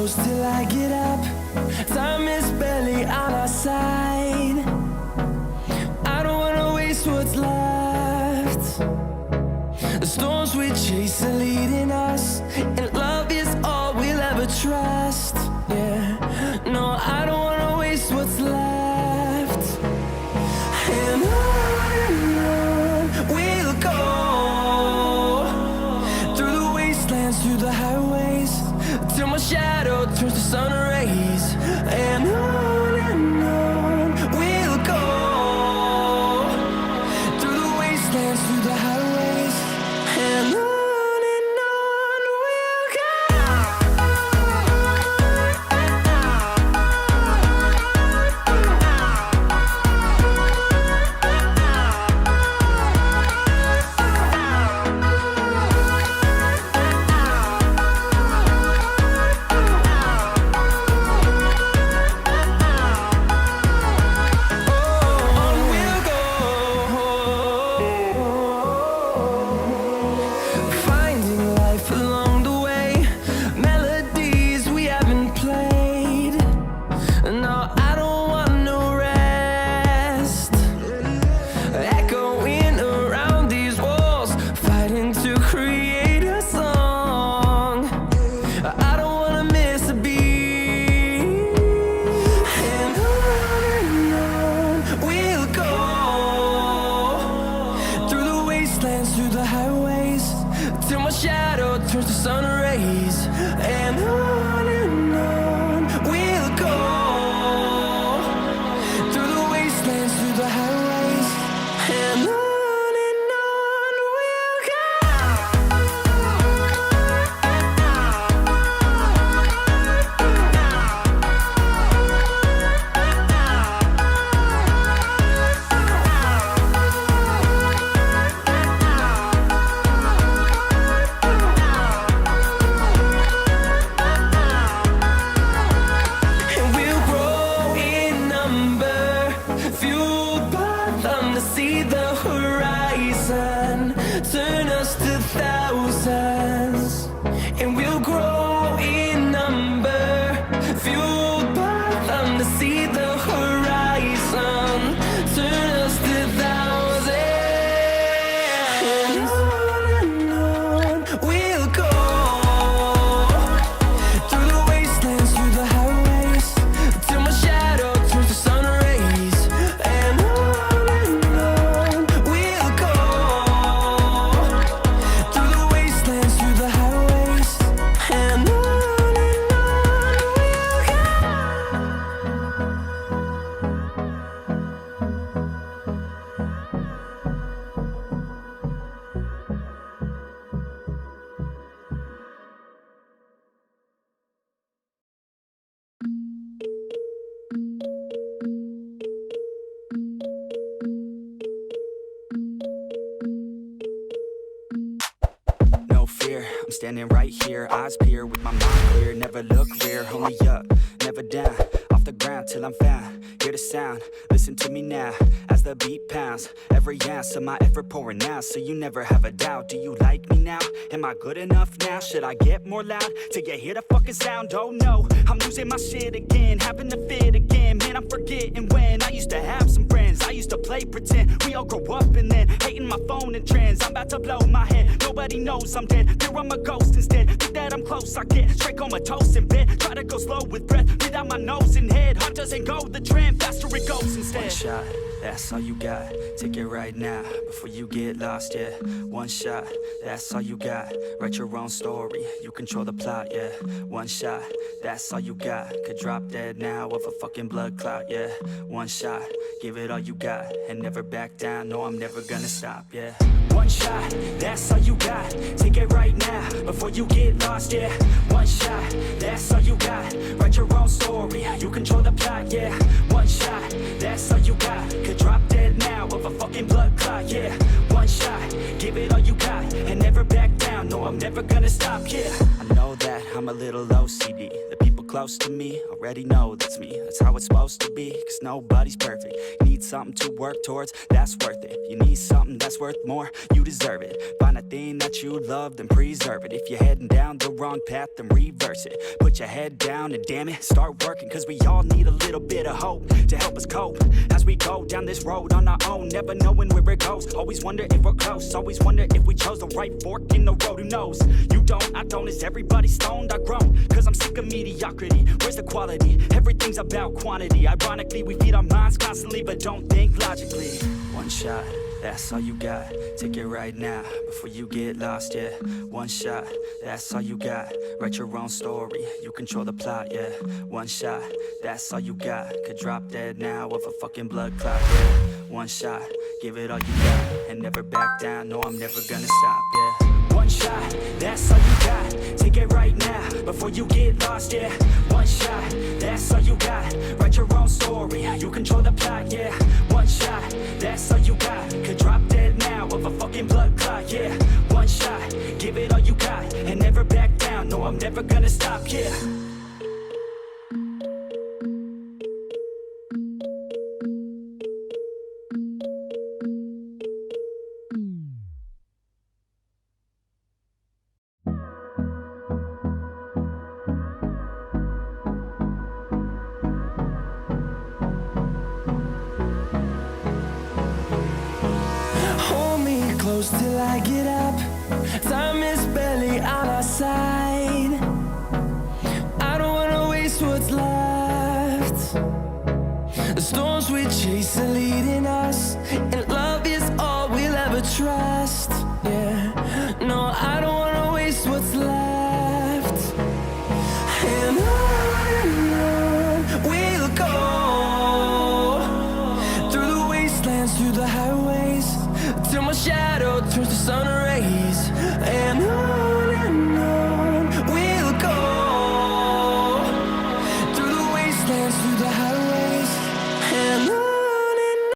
close till I get up. Time is barely on our side. I don't wanna waste what's left. The storms we chase are leading us, and love is all we'll ever trust. Yeah, no, I don't wanna waste what's left. And on we'll go, through the wastelands, through the highways, till my shadow turns to sun rays. And on we'll go, through the wastelands, through the highways, and on we'll go. Through the highways, till my shadow turns to sun rays. And on we'll go, through the wastelands, through the highways, and on we'll go. See the horizon turn us to thousands, and we'll grow in number, fueled by them. To see the horizon turn us to thousands, and on we'll go, through the wastelands, through the highways, till my shadow turns to sun rays. And I'm standing right here, eyes peer with my mind clear. Never look rear, only up, never down. Off the ground till I'm found. Hear the sound, listen to me now. As the beat pounds, every ounce of my effort pouring out. So you never have a doubt, do you like me now? Am I good enough now? Should I get more loud till you hear the fucking sound? Oh no, I'm losing my shit again, having to fit again. Man, I'm forgetting when I used to have some friends. I used to play pretend, we all grow up and then hating my phone and trends. I'm about to blow my head, nobody knows I'm dead. Fear I'm a ghost instead, think that I'm close. I get straight comatose in bed, try to go slow with breath, without my nose and head. Heart doesn't go the trend, faster it goes instead. One shot, that's all you got, take it right now, before you get lost, yeah. One shot, that's all you got, write your own story, you control the plot, yeah. One shot, that's all you got, could drop dead now of a fucking blood clot, yeah. One shot, give it all you got, and never back down, no I'm never gonna stop, yeah. One shot, that's all you got, take it right now, before you get lost, yeah. One shot, that's all you got, write your own story, you control the plot, yeah. One shot, that's all you got, could drop dead now of a fucking blood clot, yeah. One shot, give it all you got, and never back down, no I'm never gonna stop, yeah. I know that I'm a little OCD, the people close to me, already know that's me. That's how it's supposed to be, cause nobody's perfect. You need something to work towards, that's worth it. You need something that's worth more, you deserve it. Find a thing that you love, then preserve it. If you're heading down the wrong path, then reverse it. Put your head down and damn it, start working. Cause we all need a little bit of hope to help us cope as we go down this road on our own, never knowing where it goes. Always wonder if we're close, always wonder if we chose the right fork in the road. Who knows? You don't, I don't. Is everybody stoned? I've grown, cause I'm sick of mediocrity. Where's the quality? Everything's about quantity. Ironically, we feed our minds constantly, but don't think logically. One shot, that's all you got. Take it right now, before you get lost, yeah. One shot, that's all you got. Write your own story, you control the plot, yeah. One shot, that's all you got. Could drop dead now of a fucking blood clot, yeah. One shot, give it all you got, and never back down, no, I'm never gonna stop, yeah. One shot, that's all you got. Take it right now, before you get lost, yeah. One shot, that's all you got. Write your own story, you control the plot, yeah. One shot, that's all you got. Could drop dead now of a fucking blood clot, yeah. One shot, give it all you got, and never back down, no, I'm never gonna stop, yeah. Close till I get up. Time is barely on our side. I don't wanna waste what's left. The storms we chase are leading us, and love is all we'll ever trust. Yeah, no, I don't wanna waste what's left. And on we'll go, through the wastelands, through the highways, till my shadow turns to sun rays.